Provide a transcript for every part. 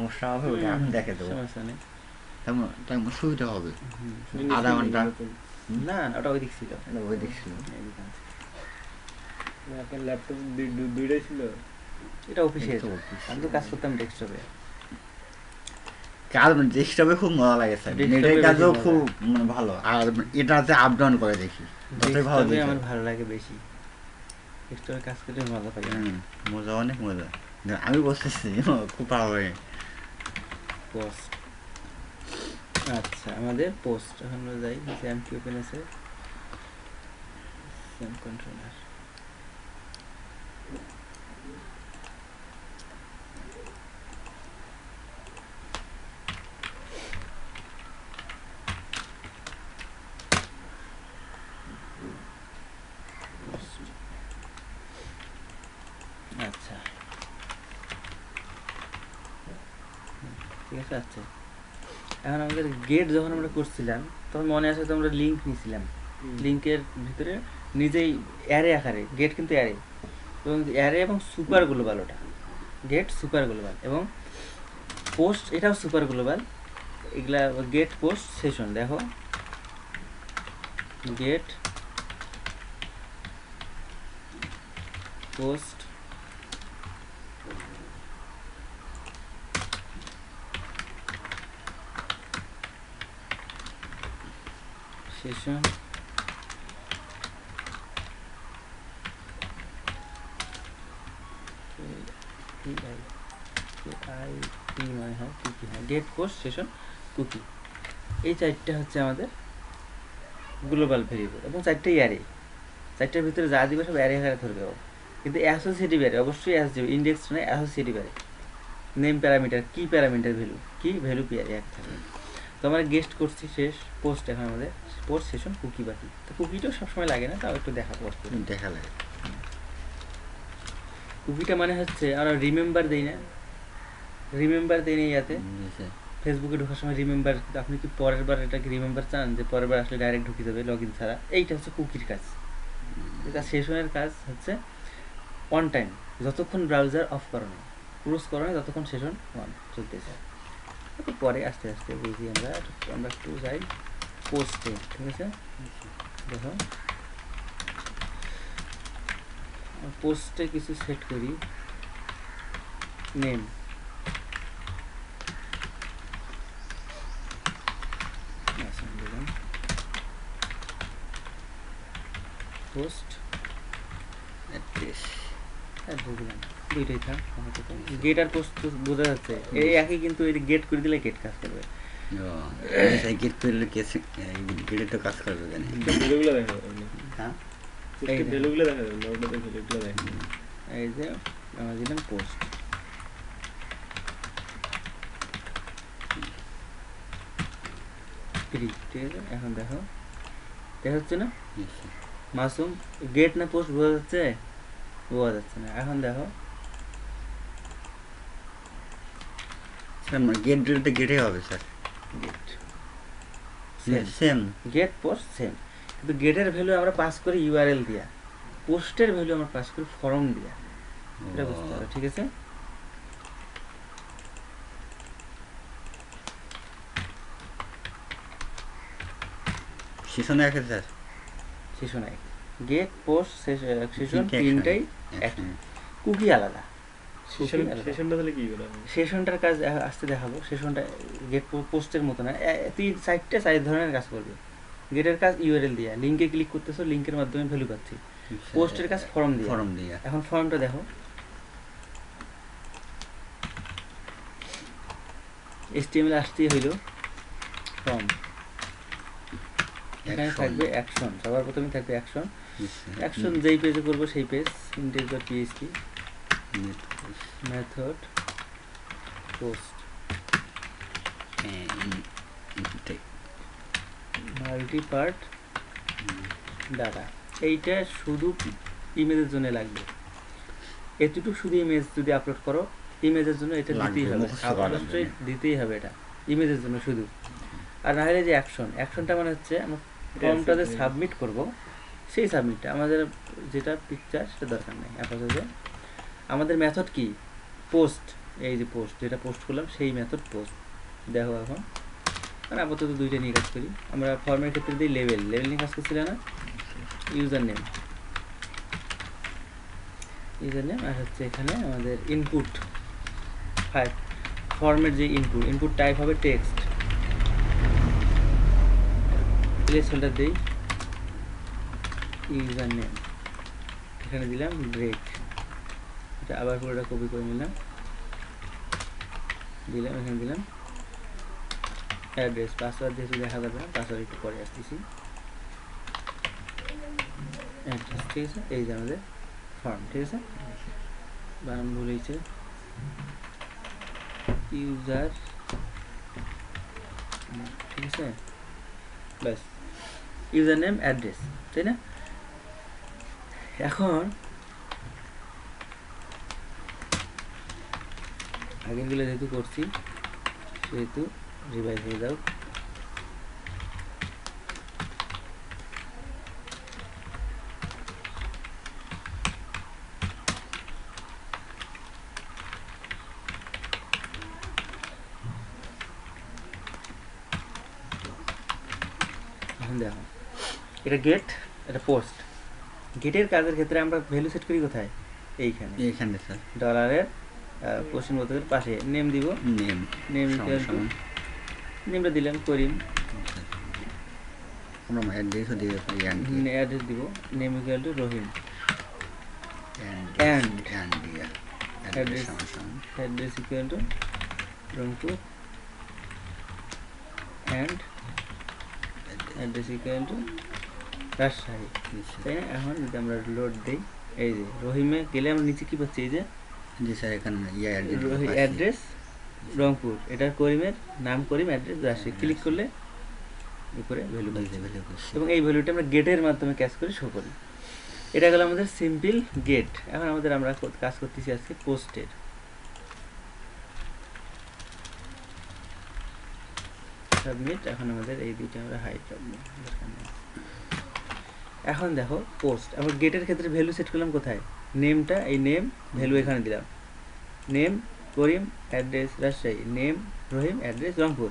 সমস্যা হবে ওটা আমি দেখে দেবো, সমস্যা নেই। তেমন তেমন সুবিধা হবে। আধা ঘন্টা না ওটা ওই দিক ছিল, এটা ওই দিক ছিল। আপনার ল্যাপটপ দুইটাই ছিল? এটা অফিসের, আমি তো কাজ করতাম ডেস্কটপে। কাজ ডেস্কটপে খুব মজা লাগে স্যার, নেটের কাজও খুব মানে ভালো, আর এটাতে আপ ডাউন করে দেখি, যতই ভালো দেখি আমার ভালো লাগে বেশি, ডেস্কটপে কাজ করতে মজা পাই। মজা, অনেক মজা। আমি বসতেছি খুব ভালো লাগে। পোস্ট, আচ্ছা আমাদের পোস্ট এখন যাই, স্যাম কি ওপেন আছে, স্যাম কন্ট্রোলার। আচ্ছা ঠিক আছে। আচ্ছা এখন আমাদের গেট যখন আমরা করছিলাম তখন মনে আছে তো আমরা লিঙ্ক নিয়েছিলাম, লিঙ্কের ভিতরে নিজেই অ্যারে আকারে গেট, কিন্তু অ্যারে এবং অ্যারে এবং সুপার গ্লোবাল, ওটা গেট সুপার গ্লোবাল, এবং পোস্ট এটাও সুপার গ্লোবাল। এগুলা গেট পোস্ট সেশন, দেখো গেট পোস্ট সেশন মনে হয় কুকি, হ্যাঁ গেট পোস্ট সেশন কুকি, এই চারটা হচ্ছে আমাদের গ্লোবাল ভেরিয়েবল, এবং চারটেই অ্যারে, চারটার ভিতরে যা দিবে সব অ্যারে আকারে ধরবে ও, কিন্তু অ্যাসোসিয়েটিভ অ্যারে অবশ্যই অ্যাস দেবে, ইন্ডেক্স নয়, অ্যাসোসিয়েটিভ অ্যারে। নেম প্যারামিটার কি প্যারামিটার ভ্যালু কি ভ্যালু পেয়ারে এক থাকবে। তো আমরা গেস্ট করছি শেষ, পোস্ট এখন আমাদের পোস্ট সেশন কুকি বাকি, তো কুকিটাও সবসময় লাগে না, তাও একটু দেখা পড়ছে, দেখা লাগে। কুকিটা মানে হচ্ছে আমরা রিমেম্বার দিই না, রিমেম্বার দিই না ইয়াতে ফেসবুকে ঢোকার সময় রিমেম্বার, আপনি কি পরের বার এটাকে রিমেম্বার চান যে পরের বার আসলে ডাইরেক্ট ঢুকে যাবে লগ ইন ছাড়া, এইটা হচ্ছে কুকির কাজ। এটা সেশনের কাজ হচ্ছে অন টাইম, যতক্ষণ ব্রাউজার অফ করো না, ক্লোজ করো না, ততক্ষণ সেশন অন চলতেছে। পরে আস্তে আস্তে বুঝি আমরা একটু যাই পোস্টে, ঠিক আছে। দেখো পোস্টে কিছু সেট করি, নেম পোস্ট বুঝলাম, দুইটাই থাক, গেট আর পোস্ট বোঝা যাচ্ছে, এই একই, কিন্তু এই গেট করে দিলে গেট কাজ করবে, গেট করলে গেটে তো কাজ করবে কেন? হ্যাঁ এই যে আমরা দিলাম পোস্ট, ঠিক আছে। এখন দেখো দেখা যাচ্ছে না মাসুম, গেট না পোস্ট বোঝা যাচ্ছে? বোঝা যাচ্ছে না। এখন দেখো গেট দিলে গেটে হবে sir, GATE same GATE post same, কিন্তু গেটের ভ্যালু আমরা পাস করি ইউআরএল দিয়া, পোস্টের ভ্যালু আমরা পাস করি ফর্ম দিয়া, এটা বুঝতে হবে, ঠিক আছে। সেশনে আছে স্যার, সেশন এক, গেট পোস্ট সেশন তিনটাই এক, কুকি আলাদা। সেশনটার কাজ আসতে দেখাবো, সেশনটা গেট পোস্টের মতো না, চার ধরনের কাজ করবে। গেটের কাজ ইউআরএল দিয়া, লিঙ্কে ক্লিক করতেছো, লিঙ্কের মাধ্যমে ভ্যালু পাচ্ছি। পোস্টের কাজ ফর্ম দিয়া। এখন ফর্মটা দেখো, HTML আসতেই হইল ফর্ম, এখানে থাকবে অ্যাকশন, সবার প্রথমে থাকবে অ্যাকশন, অ্যাকশন যেই পেজে করবো সেই page, index.php method post multi part data, এইটা শুধু ইমেজের জন্য লাগবে, এতটুকু শুধু ইমেজ যদি আপলোড করো ইমেজের জন্য এটা দিতেই হবে, অবশ্যই দিতেই হবে, এটা ইমেজের জন্য শুধু। আর না হলে যে অ্যাকশনটা মানে হচ্ছে আমরা ফর্মটা যে সাবমিট করব সেই সাবমিটটা, আমাদের যেটা পিকচার সেটা দরকার নেই আপাতত। আমাদের মেথড কি, পোস্ট এই যে পোস্ট, যেটা পোস্ট করলাম সেই মেথড পোস্ট। দেখো এখন মানে আপাতত দুইটা নিয়ে কাজ করি আমরা। ফর্মের ক্ষেত্রে দিই লেভেল, লেভেল নিয়ে কাজ করছিল না, ইউজার নেম, ইউজার নেম, আর হচ্ছে এখানে আমাদের ইনপুট ফাইল, ফর্মের যে ইনপুট, ইনপুট টাইপ হবে টেক্সট, প্লেস হোল্ডার দিই ইউজার নেম, এখানে দিলাম ব্রেক, এটা আবার পুরোটা কপি করে নিলাম, দিলাম এখানে দিলাম অ্যাড্রেস, পাসওয়ার্ড যেহেতু দেখা যাবে না, পাসওয়ার্ড একটু পরে আসতেছি, অ্যাড্রেস, ঠিক আছে। এই যে আমাদের ফর্ম, ঠিক আছে, বানান ভুল হয়েছে, ইউজার, ঠিক আছে, ব্যাস, ইউজার নেম অ্যাড্রেস, তাই না? এখন আগেরগুলো যেহেতু করছি সেহেতু রিভাইজ হয়ে যাও। এখন দেখো এটা গেট, এটা পোস্ট। গেটের কাজের ক্ষেত্রে আমরা ভ্যালু সেট করি কোথায়? এইখানে, এইখানে স্যার ডলারের কোশ্চেন বোধের পাশে নেম দিব, নেম, নেম নেমটা দিলাম করিম, আমরা অ্যাড্রেসও দিতে পারি, অ্যাড্রেস দিব name equal to Rahim, and address, address equal to Rangpur, and address equal to Rajshahi, তাই না? এখন যদি আমরা লোড দিই, এই যে রহিমে গেলে আমরা নিচে কি পাচ্ছি, এই যে জি স্যার এখানে অ্যাড্রেস রংপুর, এটা করিমের নাম, করিম অ্যাড্রেস রাজশাহী, ক্লিক করলে উপরে ভ্যালু পাচ্ছি, এবং এই ভ্যালুটা আমরা গেটের মাধ্যমে ক্যাচ করে শো করি। এটা গেল আমাদের সিম্পল গেট। এখন আমরা কাজ করতেছি আজকে পোস্টের। সাবমিট, এখন আমাদের এই দুইটা আমরা হাইড রাখবো। এখন দেখো পোস্ট, আমরা গেটের ক্ষেত্রে ভ্যালু সেট করলাম কোথায়? নেমটা, এই নেম ভ্যালু এখানে দিলাম, নেম করিম অ্যাড্রেস রাজশাহী, নেম রহিম অ্যাড্রেস রংপুর।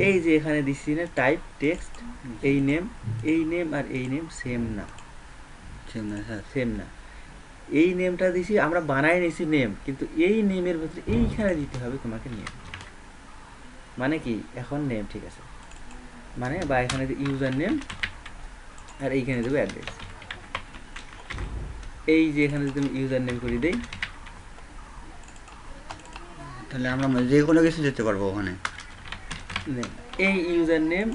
এই যে এখানে দিচ্ছি না টাইপ টেক্সট, এই নেম আর এই নেম সেম না, সেম না। এই নেমটা দিছি আমরা বানাই নিছি নেম, কিন্তু এই নেমের ভিতরে এইখানে দিতে হবে তোমাকে নেম, মানে কি এখন নেম, ঠিক আছে, মানে বা এখানে ইউজার নেম আর এইখানে দেবো অ্যাড্রেস। এই যে এখানে যদি আমি ইউজার নেম করে দেই, তাহলে আমরা যে কোনো কিছু যেতে পারবো ওখানে। এই ইউজার নেম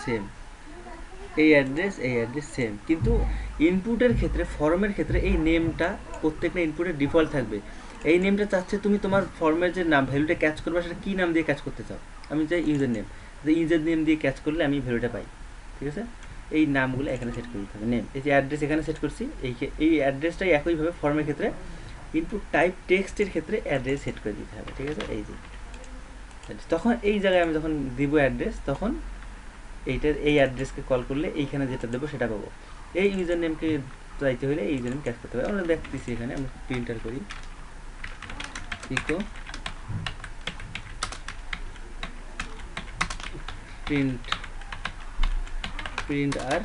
সেম, এই অ্যাড্রেস সেম, কিন্তু ইনপুটের ক্ষেত্রে, ফর্মের ক্ষেত্রে এই নেমটা প্রত্যেকটা ইনপুটের ডিফল্ট থাকবে। এই নেমটা চাচ্ছে তুমি তোমার ফর্মের যে নাম ভ্যালুটা ক্যাচ করবে সেটা কী নাম দিয়ে ক্যাচ করতে চাও। আমি চাই ইউজার নেম, ইউজার নেম দিয়ে ক্যাচ করলে আমি ভ্যালুটা পাই, ঠিক আছে। এই নামগুলো এখানে সেট করে দিতে হবে, নেম, এই যে অ্যাড্রেস এখানে সেট করছি, এই অ্যাড্রেসটাই একইভাবে ফর্মের ক্ষেত্রে ইনপুট টাইপ টেক্সটের ক্ষেত্রে অ্যাড্রেস সেট করে দিতে হবে, ঠিক আছে। এই যে তখন এই জায়গায় আমি যখন দিব অ্যাড্রেস, তখন এইটার এই অ্যাড্রেসকে কল করলে এইখানে যেটা দেবো সেটা পাবো। এই ইউজার নেমকে চাইতে হলে এই ইউজার নেম ক্যাচ করতে হবে। আমরা দেখতেছি এখানে, আমরা প্রিন্টার করি, ইকো প্রিন্ট আর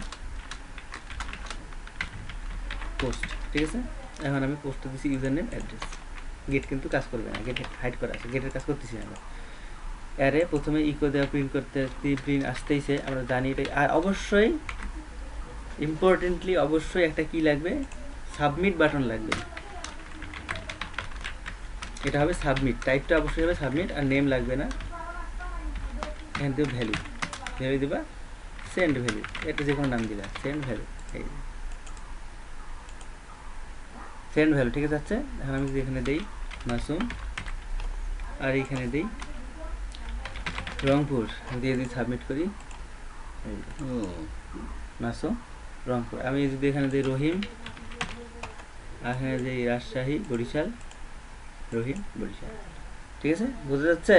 পোস্ট, ঠিক আছে। এখন আমি পোস্টে দিচ্ছি ইউজার নেম অ্যাড্রেস, গেট কিন্তু কাজ করবে না, গেট হাইড করা আছে, গেটের কাজ করতেছি না। অ্যারে প্রথমে ইকো দেওয়া প্রিন্ট করতে প্রিন্ট আসতেইছে, আমরা জানি এটাই। আর অবশ্যই ইম্পর্টেন্টলি অবশ্যই একটা কি লাগবে, সাবমিট বাটন লাগবে, এটা হবে সাবমিট, টাইপটা অবশ্যই হবে সাবমিট, আর নেম লাগবে না। এখান থেকে ভ্যালু দেবা, সেন্ড ভ্যালু, এটা যে কোনো নাম দিবা, সেন্ড ভ্যালু, এই সেন্ড ভ্যালু, ঠিক আছে। আচ্ছা এখন আমি এখানে দিই মাসুম, আর এইখানে দিই রংপুর, দিয়ে দিই সাবমিট করি, মাসুম রংপুর। আমি যদি এখানে দিই রহিম, আর এখানে দিই রাজশাহী বরিশাল, রহিম বরিশাল, ঠিক আছে, বোঝা যাচ্ছে।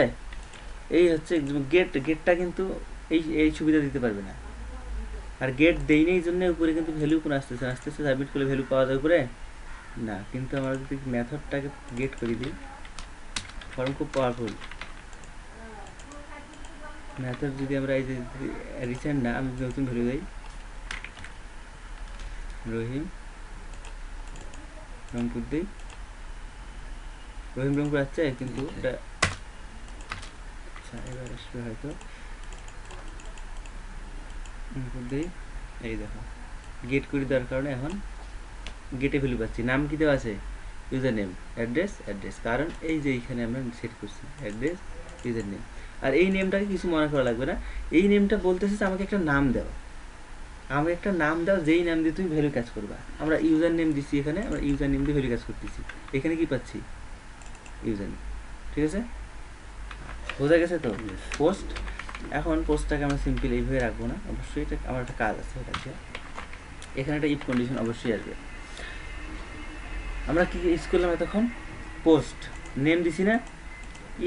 এই হচ্ছে গেটটা কিন্তু এই সুবিধা দিতে পারবে না। আর গেট দেই নেই জন্য উপরে কিন্তু ভ্যালু কোনো আসতেছে সাবমিট করলে ভ্যালু পাওয়া যায় উপরে না, কিন্তু আমরা যদি মেথডটাকে গেট করে দিই, ফর্ম খুব পাওয়ারফুল। মেথড যদি আমরা এই যে রিসেন্ট না, আমি নতুন ভ্যালু দিই, রহিম রংপুর দিই, রহিম রংপুর আসছে, কিন্তু এটা আচ্ছা এবার আসবে হয়তো রংপুর দিই। এই দেখো গেট করে দেওয়ার কারণে এখন গেটে ভ্যালু পাচ্ছি। নাম কি দেওয়া আছে? ইউজার নেম, অ্যাড্রেস, কারণ এই যে এইখানে আমরা সেট করছি অ্যাড্রেস, ইউজার নেম। আর এই নেমটাকে কিছু মনে করা লাগবে না, এই নেমটা বলতেছে যে আমাকে একটা নাম দাও, আমাকে একটা নাম দাও, যেই নাম দিয়ে তুমি ভ্যালু কাজ করবা। আমরা ইউজার নেম দিচ্ছি, এখানে আমরা ইউজার নেম দিয়ে ভ্যালু কাজ করতেছি, এখানে কি পাচ্ছি? User name. ঠিক আছে, বোঝা গেছে তো? পোস্ট, এখন পোস্টটাকে আমরা সিম্পল এইভাবে রাখবো না, অবশ্যই এটা আমার একটা কাজ আছে, এটা দিয়ে এখানে একটা ইফ কন্ডিশন অবশ্যই আসবে। আমরা কি ইউজ করলাম এতক্ষণ? পোস্ট, নেম দিছি না,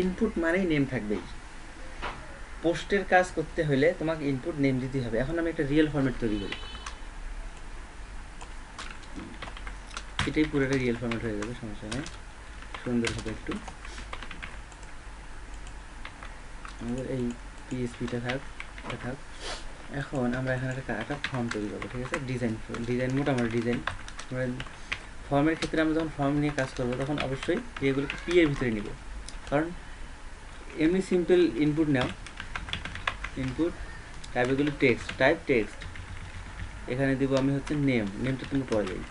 ইনপুট মানেই নেম থাকবেই। পোস্টের কাজ করতে হলে তোমাকে ইনপুট নেম দিতে হবে। এখন আমি একটা রিয়েল ফরম্যাট তৈরি করি, এটাই পুরোটা রিয়েল ফরম্যাট হয়ে যাবে, সমস্যা নেই, সুন্দর হবে একটু। আমাদের এই পিএসপিটা থাক। এখন আমরা এখানে একটা ফর্ম তৈরি করবো, ঠিক আছে? ডিজাইন মোটামুটি ডিজাইন। ফর্মের ক্ষেত্রে আমরা যখন ফর্ম নিয়ে কাজ করবো তখন অবশ্যই এগুলোকে পি এর ভিতরে নিব, কারণ এমনি সিম্পল ইনপুট নাও, ইনপুট টাইপ এগুলো টেক্সট, এখানে দিব আমি হচ্ছে নেমটা তুমি পরে যাই,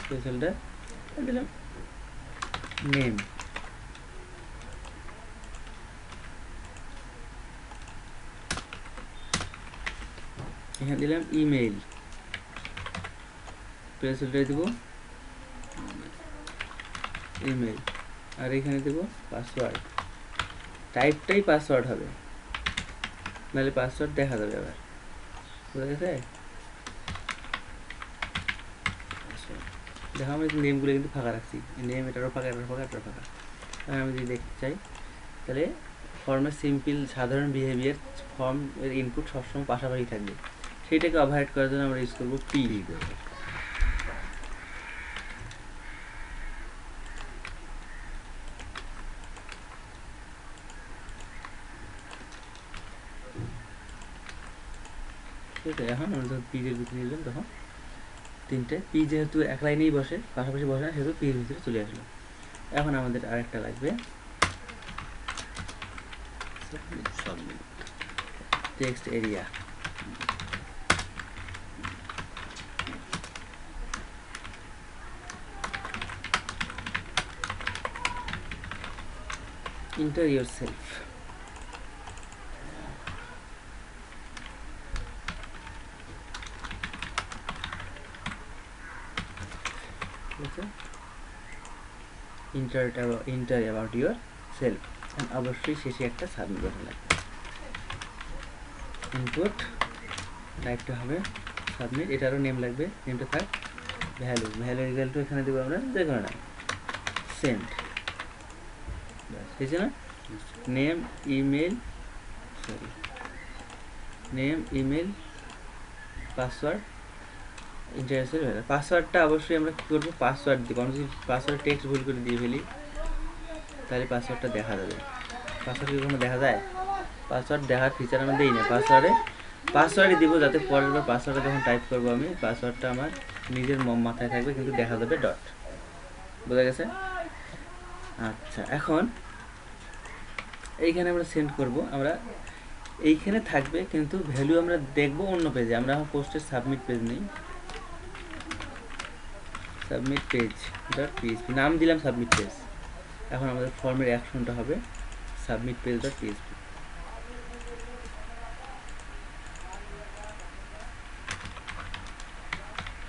স্পেশালটা দিলাম নেম, এখানে দিলাম ইমেইল, প্লেসহোল্ডারে দিব ইমেইল, আর এখানে দেব পাসওয়ার্ড। টাইপটাই পাসওয়ার্ড হবে, নাহলে পাসওয়ার্ড দেখা যাবে আবার, বুঝা গেছে? দেখো আমি নেমগুলো কিন্তু ফাঁকা রাখছি, নেম এটারও ফাঁকা, এটারও ফাঁকা, এটারও ফাঁকা। আমি যদি দেখতে চাই তাহলে ফর্মের সিম্পল সাধারণ বিহেভিয়ার, ফর্মের ইনপুট সবসময় পাশাপাশি থাকবে, সেইটাকে ওভাররাইড করার জন্য আমরা ইউজ করবো পি। এখন আমরা যখন পিজের ভিতরে নিলাম তখন তিনটে পি যেহেতু এক লাইনেই বসে, পাশাপাশি বসে না, সেহেতু পির ভিতরে চলে আসলো। এখন আমাদের আরেকটা লাগবে text area. Enter yourself. Enter about yourself, and অবশ্যই শেষে একটা সাবমিট বাটন লাগবে। ইনপুট টাইপটা হবে সাবমিট, এটারও নেম লাগবে, নেমটা থাক ভ্যালু রেজাল্ট এখানে দেবো আমরা যে কোনো নাম, সেন্ড, ব্যাস হয়েছে না? Name email password, international value. পাসওয়ার্ডটা অবশ্যই আমরা কী করবো? পাসওয়ার্ড দিব। আমরা যদি পাসওয়ার্ড টেক্সট ভুল করে দিয়ে ফেলি তাহলে পাসওয়ার্ডটা দেখা যাবে। পাসওয়ার্ড কি কখনো দেখা যায়? পাসওয়ার্ড দেখার ফিচার আমরা দিই না, পাসওয়ার্ডই দিব, যাতে পরের বার পাসওয়ার্ডে যখন টাইপ করবো আমি, পাসওয়ার্ডটা আমার নিজের মাথায় থাকবে, কিন্তু দেখা যাবে ডট। বোঝা গেছে? আচ্ছা, এখন এইখানে আমরা সেন্ড করব, আমরা এইখানে থাকবে, কিন্তু ভ্যালু আমরা দেখবো অন্য পেজে। আমরা এখন পোস্টের সাবমিট পেজ নেই, সাবমিট পেজ ডট পিএসপি নাম দিলাম সাবমিট পেজ। এখন আমাদের ফর্মের অ্যাকশনটা হবে submit page dot PSP.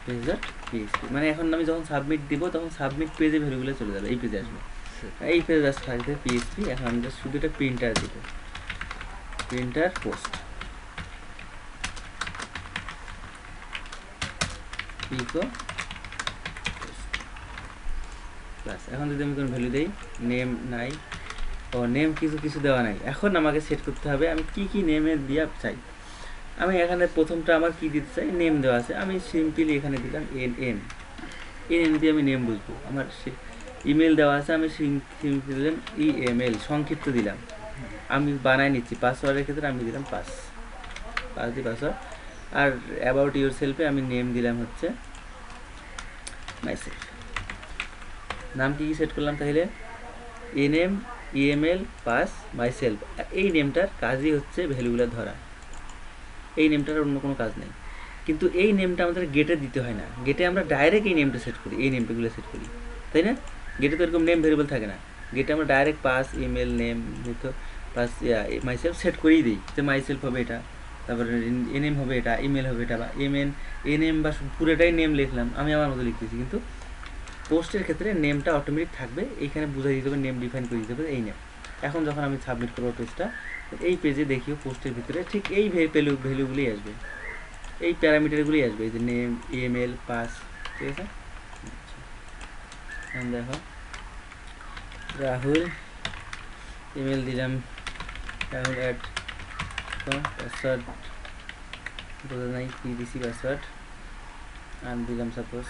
Page dot PSP মানে এখন আমি যখন সাবমিট দিব তখন সাবমিট পেজে ভ্যালুগুলো চলে যাবে, এই পেজে আসবে, এই পেজ আসতে থাকবে পিএসপি। এখন আমি জাস্ট শুধু একটা প্রিন্টার দিব, প্রিন্টার পোস্ট ইকো প্লাস। এখন যদি আমি কোনো ভ্যালু দিই, নেম নাই, ও নেম কিছু দেওয়া নাই। এখন আমাকে সেট করতে হবে আমি কি নেমের দিয়া চাই। আমি এখানে প্রথমটা আমার কি দিতে চাই, নেম দেওয়া আছে, আমি সিম্পলি এখানে দিলাম এন দিয়ে আমি নেম বুঝবো। আমার ইমেল দেওয়া আছে, আমি দিলাম ইএমএল সংক্ষিপ্ত দিলাম, আমি বানাই নিচ্ছি। পাসওয়ার্ডের ক্ষেত্রে আমি দিলাম পাস দিয়ে পাসওয়ার্ড। আর অ্যাবাউট ইউর সেলফে আমি নেম দিলাম হচ্ছে মাইসেলফ। নাম কি সেট করলাম তাহলে? NM, ইএমএল, pass, myself. এই নেমটার কাজই হচ্ছে ভ্যালুগুলো ধরা, এই নেমটার অন্য কোনো কাজ নেই। কিন্তু এই নেমটা আমাদের গেটে দিতে হয় না, গেটে আমরা ডাইরেক্ট এই নেমটা সেট করি, এই নেমটাগুলো সেট করি, তাই না? গেটে তো এরকম নেম ভেরিয়েবল থাকে না, গেটে আমরা direct pass, email, name, pass myself set করেই দিই যে মাইসেলফ হবে এটা, তারপরে এনএম হবে এটা, ইমেল হবে এটা, বা এনএম বা পুরোটাই নেম লিখলাম, আমি আমার মতো লিখতেছি। কিন্তু পোস্টের ক্ষেত্রে নেমটা অটোমেটিক থাকবে, এইখানে বুঝাই দিতে হবে, নেম ডিফাইন করে দিতে হবে এই নেম। এখন যখন আমি সাবমিট করবো পেজটা, এই পেজে দেখিও পোস্টের ভিতরে ঠিক এই ভ্যালুগুলি আসবে, এই প্যারামিটারগুলি আসবে, এই যে নেম, ইমেল, পাস, ঠিক আছে? এখন দেখো রাহুল, ইমেল দিলাম রাহুল অ্যাট, পাসওয়ার্ড বোঝা নাই কি দিছি পাসওয়ার্ড, আর দিলাম সাপোজ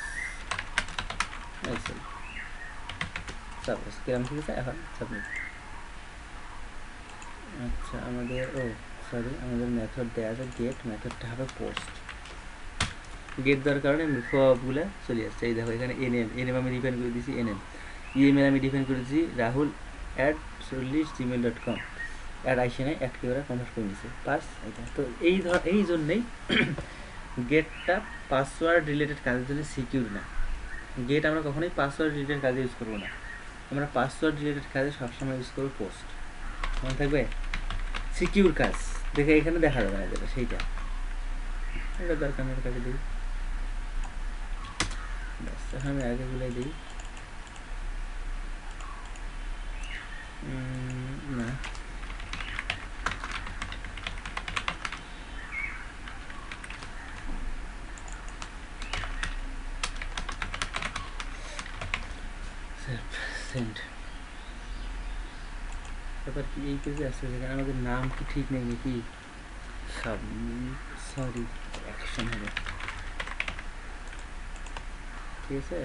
সাপোজ কিরম, ঠিক আছে? এখন সাবমিট। আচ্ছা আমাদের আমাদের মেথড দেওয়া আছে গেট, মেথডটা হবে পোস্ট। গেট দেওয়ার কারণে সবগুলো চলে আসছে। এই দেখো এখানে এনএম আমি ডিফাইন করে দিয়েছি, এনএম। ইমেল আমি ডিফাইন করেছি রাহুল @40gmail.com, অ্যাড আইসে নাই, অ্যাডকে ওরা কনভার্ট করে দিয়েছে পাস এটা। তো এই জন্যেই গেটটা পাসওয়ার্ড রিলেটেড কাজের জন্য সিকিউর না। গেট আমরা কখনোই পাসওয়ার্ড রিলেটেড কাজে ইউজ করবো না, আমরা পাসওয়ার্ড রিলেটেড কাজে সবসময় ইউজ করবো পোস্ট। মনে থাকবে, সিকিউর কাজ দেখে এখানে দেখা যাবে না যেটা, সেইটা এটা দরকার নেই, কাজে দিই ব্যাস। এখন আমি আগে গুলাই দিই না, সেন্ড। ব্যাপার কি এই পেজে আসছে, যেখানে আমাদের নাম কি ঠিক নেই নাকি? সরি, অ্যাকশন হবে, ঠিক আছে?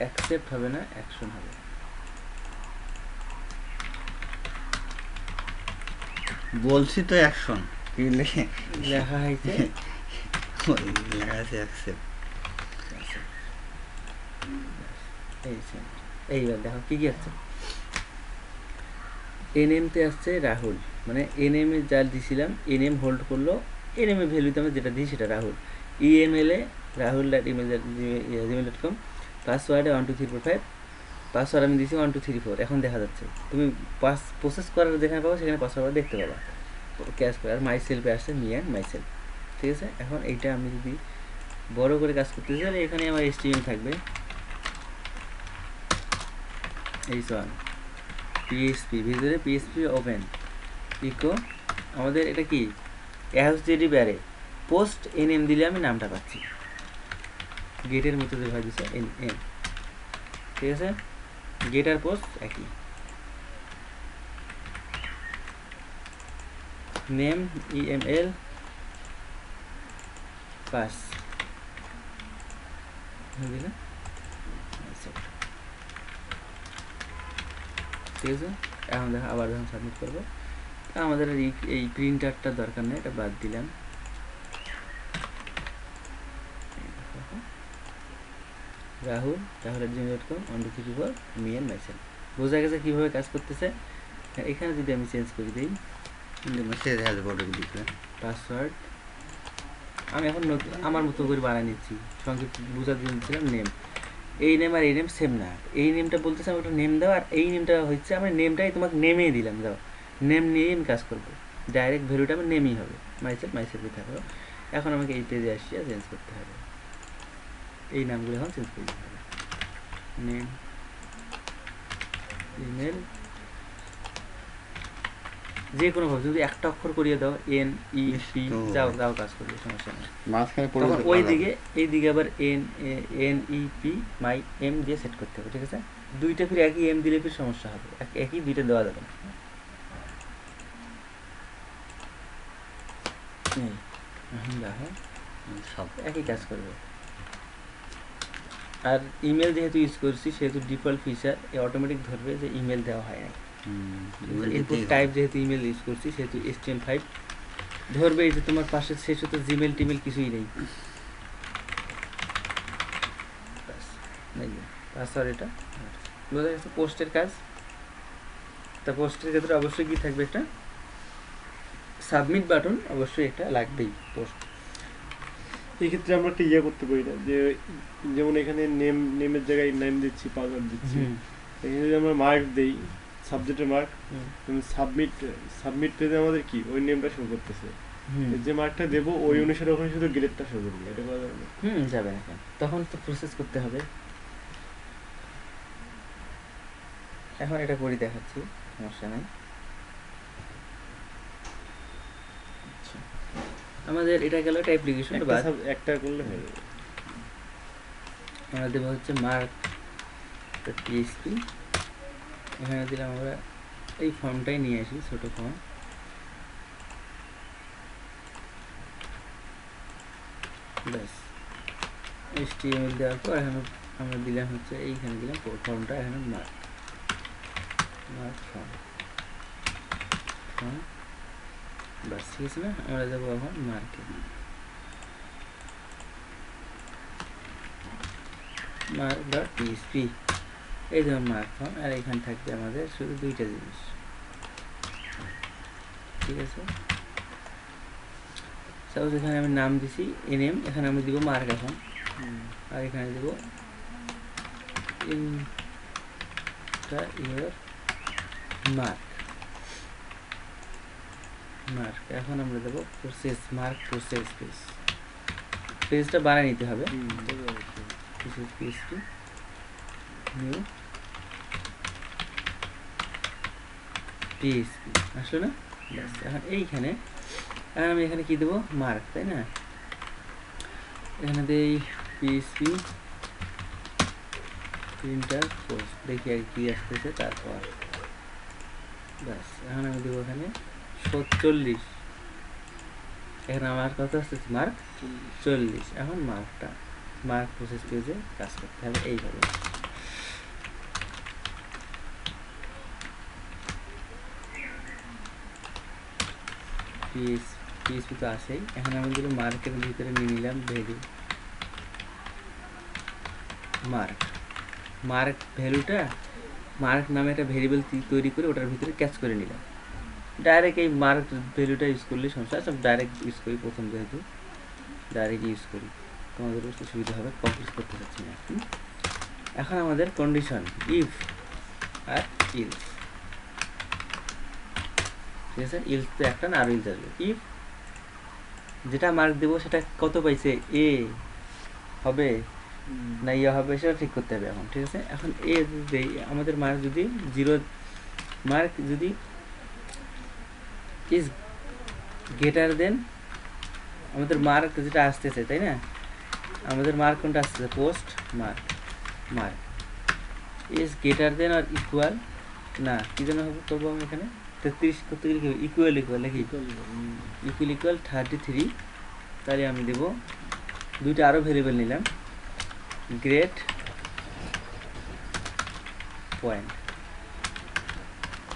অ্যাকসেপ্ট হবে না, অ্যাকশন হবে। বলছি তো অ্যাকশন কি লেখা হয়েছে, লেখা আছে অ্যাকসেপ্ট। এইবার দেখো কি কি আসছে। এনএমতে আসছে রাহুল, মানে এনএমে যা দিয়েছিলাম এনএম হোল্ড করলো, এনএমে ভ্যালুতে আমরা যেটা দিই সেটা রাহুল। ইএমএলে rahul@gmail.com, পাসওয়ার্ডে 12345, পাসওয়ার্ড আমি দিয়েছি 1234। এখন দেখা যাচ্ছে, তুমি প্রসেস করার যেখানে পাবো সেখানে পাসওয়ার্ড দেখতে পাবা ক্যাশ করে। আর মাই সেলফে আসছে মি অ্যান্ড মাই সেলফ, ঠিক আছে? এখন এইটা আমি যদি বড় করে কাজ করতে চাই, এখানে আমার HTML থাকবে h1 পিএইচপি, ভিতরে পিএইচপি ওপেন ইকো, আমাদের এটা কি এসজেডি ব্যারে পোস্ট এনএম দিলে আমি নামটা পাচ্ছি, গেটের মতো যে ভাই দিচ্ছে এনএম, ঠিক আছে? গেট আর পোস্ট একই, নেম ইএমএল পাস, বুঝলি? ঠিক আছে? এখন দেখো আবার যখন সাবমিট করবো, আমাদের এই প্রিন্টারটা দরকার নেই, এটা বাদ দিলাম। rahul@gmail.com 1234 me and my self. বোঝা গেছে কীভাবে কাজ করতেছে? এখানে যদি আমি চেঞ্জ করে দিই পাসওয়ার্ড, আমি এখন আমার মতো করে বানিয়ে নিচ্ছি, সংক্ষিপ্ত বোঝা দিয়েছিলাম নেম। এই নেম আর এই নেম সেম না, এই নেমটা বলতেছে আমি একটা নেম দাও, আর এই নেমটা হচ্ছে আমি নেমটাই তোমাকে নেমেই দিলাম, দাও নেম নিয়েই আমি কাজ করবো, ডাইরেক্ট ভ্যালুটা আমার নেমই হবে, মাইসেলফই থাকবে। এখন আমাকে এই পেজে আসিয়া চেঞ্জ করতে হবে, এই নামগুলো এখন চেঞ্জ করে দিতে হবে, নেম, ইমেল, যে কোনো ভাবে যদি একটা অক্ষর করিয়ে দাও NEP, যাও কাজ করবে, সমস্যা নেই। তখন ওই দিকে এই দিকে আবার NEP মাই এম দিয়ে সেট করতে হবে, ঠিক আছে? দুইটা ফির একই এম দিলে ফির সমস্যা হবে, একই দুইটা দেওয়া যাবে না। এখন দেখো সব একই কাজ করবে। আর ইমেল যেহেতু ইউজ করছি সেহেতু ডিফল্ট ফিচার অটোমেটিক ধরবে যে ইমেল দেওয়া হয় না। ইনপুট টাইপ যেহেতু ইমেল ইউজ করছি সেহেতু HTML5 ধরবে। এই যে তোমার পাশে শেষ হতে জিমেল টিমেল কিছুই নেই, পাসওয়ার্ড এটা বোঝা গেছে। পোস্টের কাজ, তা পোস্টের ক্ষেত্রে অবশ্যই কি থাকবে, একটা সাবমিট বাটন অবশ্যই একটা লাগবেই পোস্ট। এই ক্ষেত্রে আমরা একটা ইয়ে করতে পারি না, যে যেমন এখানে নেমের জায়গায় নেম দিচ্ছি, পাসওয়ার্ড দিচ্ছি, এখানে যদি আমরা মার্ক দেই, সাবজেক্টের মার্ক, সাবমিট পেজে আমাদের কি ওই নেমটা শো করতেছে, যে মার্কটা দেবো ওই অনুসারে ওখানে শুধু গ্রেডটা শো করবে, এটা করা যাবে না? যাবে না, কেন? তখন তো প্রসেস করতে হবে। এখন এটা করে দেখাচ্ছি, সমস্যা নাই। আমাদের এটা গেল একটা অ্যাপ্লিকেশন, একটা করলে হয়ে যাবে। আমরা দেবো হচ্ছে মার্ক PHP, এখানে দিলাম আমরা এই ফর্মটাই নিয়ে আসি, ছোট ফর্ম। ব্যাস HTML দেওয়ার পর এখানে আমরা দিলাম হচ্ছে এইখানে দিলাম ফর্মটা, এখানে মার্ক ফর্ম, বাস ঠিক আছে না? আমরা যাবো এখন মার্কে, mark.php, এই যেমন মার্ক ফর্ম। আর এখানে থাকবে আমাদের শুধু দুইটা জিনিস, ঠিক আছে? সাপোজ এখানে আমি নাম দিছি nm, এখানে আমি দিব মার্ক এখন, আর এখানে দিব ইউর মার্ক। এখন আমরা দেবো প্রসেস মার্ক প্রসেস পেজটা বানিয়ে নিতে হবে। PHP নিউ PHP আসলো না? ব্যাস এখন এইখানে আমি এখানে কি দেবো, মার্ক, তাই না? এখানে দেই PHP প্রিন্টার পোস্ট, দেখি আর কি আসতেছে। তারপর ব্যাস এখন আমি দেবো এখানে 40, এখানে আমার কত আসতেছে, মার্ক 40। এখন মার্ক প্রসেস পেজে কাজ করতে হবে এইভাবে। PHP তো আসেই, এখন আমি দিলাম মার্কের ভিতরে নিয়ে নিলাম ভ্যালু, মার্ক ভ্যালুটা, মার্ক নামে একটা ভেরিয়েবল তৈরি করে ওটার ভিতরে ক্যাচ করে নিলাম। ডাইরেক্ট এই মার্ক ভ্যালুটা ইউজ করলে সমস্যা, সব ডাইরেক্ট ইউজ করি, প্রথম যেহেতু ডাইরেক্ট ইউজ করি, তোমাদের বুঝতে সুবিধা হবে, কমপ্লিট করতে চাচ্ছি না। এখন আমাদের কন্ডিশন ইফ আর ইলস, ঠিক আছে? ইলস তো একটা না, আর ইলস আসবে। ইফ যেটা মার্ক দেবো সেটা কত পাইছে, এ হবে না ইয়ে হবে, সেটা ঠিক করতে হবে এখন, ঠিক আছে? এখন এ যদি আমাদের মার্ক যদি 0, মার্ক যদি ইজ গ্রেটার দেন আমাদের মার্ক যেটা আসতেছে, তাই না? আমাদের মার্ক কোনটা আসতেছে, post mark is greater than or equal, না কি জন্য হবে করবো আমি এখানে 33 করতে গেলে কি ইকুয়াল নাকি ইকুয়াল 33, তাহলে আমি দেবো দুইটা আরও ভেরিয়েবল নিলাম, গ্রেড পয়েন্ট,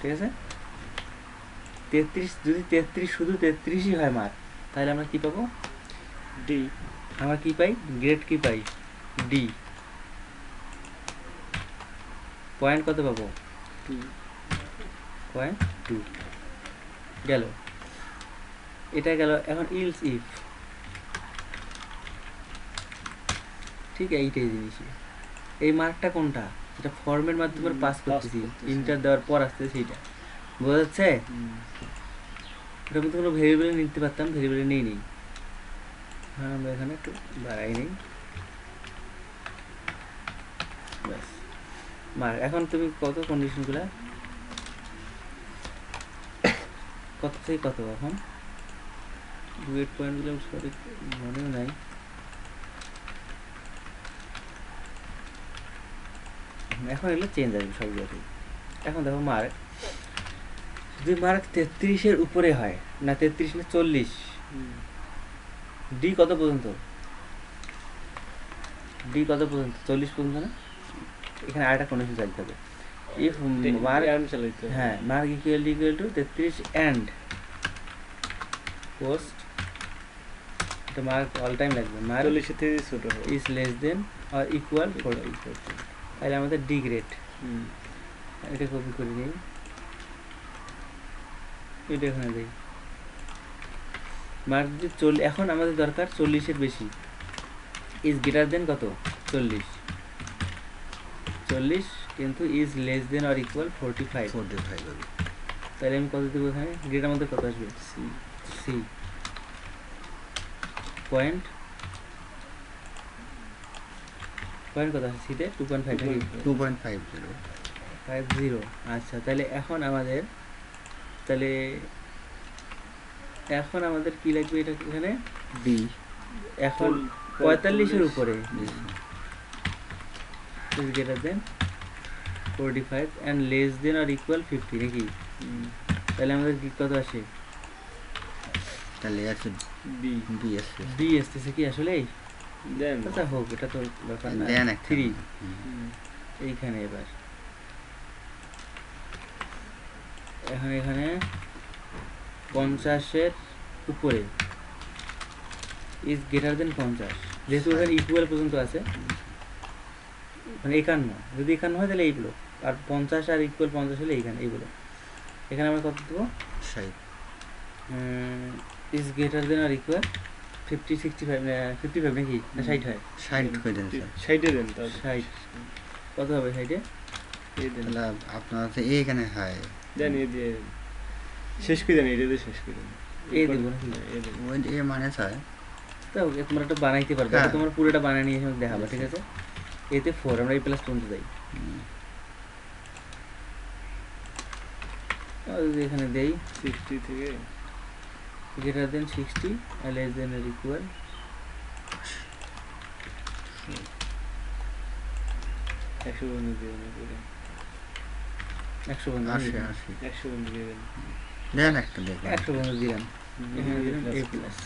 ঠিক আছে? 33 যদি 33 শুধু 33ই হয় মার্ক, তাহলে আমরা কি পাবো, ডি। আমরা কি পাই, গ্রেড কি পাই, ডি। পয়েন্ট কত পাবো, 0.2 গেল, এটা গেল। এখন ইলস ইফ, ঠিক এইটাই জিনিস। এই মার্কটা কোনটা, এটা ফর্মের মাধ্যমে পাস করতেছি, ইন্টার দেওয়ার পর আসতেছে, সেইটা বোঝা যাচ্ছে? এটার মধ্যে কোনো ভেরিয়েবল নিতে পারতাম, ভেরিয়েবল নেই। হ্যাঁ আমরা এখানে একটু বাড়াই নেই, ব্যাস মার্ক। এখন তুমি কত কন্ডিশনগুলো কত থেকে কত, এখন 2 পয়েন্টগুলো সঠিক মনেও নাই। এখন এগুলো চেঞ্জ আসবে সব জায়গায়। এখন দেখো মার্ক যদি মার্ক 33-এর উপরে হয়, না 33 না 40, ডি কত পর্যন্ত, ডি কত পর্যন্ত 40 পর্যন্ত না এখানে আরেকটা কন্ডিশন চাইতে হবে ইফ মার্ক চালাইতে হবে। হ্যাঁ mark equal to 33 and post এটা মার্ক অল টাইম লাগবে মার্ক 40 এর থেকে ছোট হবে। Is less than or equal 40 তাহলে আমাদের ডি গ্রেড হুম। এটা কপি করে নিই এটা এখানে দিই মার্ক যদি এখন আমাদের দরকার 40 এর বেশি ইজ গ্রেটার দেন কত 40 কিন্তু is less than or equal 45 45 হবে। তাহলে আমি কত দেবো এখানে গ্রেডের মধ্যে কত আসবে সি সি পয়েন্ট কত আছে সিতে 2.5 নাকি 2.50 50 আচ্ছা তাহলে এখন আমাদের কি লাগবে এটা এখানে বি এখন 45 এর উপরে is greater than 45 and less than or equal 50 নাকি তাহলে আমাদের কি কত আসে তাহলে আছে বি বি আছে বি আসতেছে কি আসলে দেন আচ্ছা হোক এটা তো ব্যাপার না দেন একটা 3 হুম। এইখানে এখানে 50 এর উপরে ইজ গ্রেটার দেন 50 যেহেতু এখানে ইকুয়াল পর্যন্ত আছে মানে 51 যদি 51 হয় তাহলে এইগুলো আর 50 আর ইকুয়াল 50 হলে এইগুলো এখানে আমরা কত দেবো 60 is greater than or equal 50 65 55 নাকি না 60 হয় 60 করে দেন স্যার। 60 দেন তাহলে 60 কত হবে 60 এই দেন তাহলে আপনার আছে এইখানে হয় দেন এই দিয়ে শেষ করে দেন এটা দিয়ে শেষ করে দেন এই দেব নাকি এই দেন ওই এ মানে স্যার তো তোমরা একটা বানাইতে পারবে হ্যাঁ। এটা তোমরা পুরোটা বানিয়ে নিয়ে এসে দেখাবে ঠিক আছে এতে 4 আমরা এই প্লাস পর্যন্ত দেই আর যদি এখানে দেই 60 থেকে greater than 60 and less than or equal 100 বন্ধু দিয়ে দেন পুরো 100 বন্ধু 80 80 100 বন্ধু দিয়ে দেন দেন একটা দেখুন 100 বন্ধু দিলাম এখানে দিলাম a প্লাস প্লাস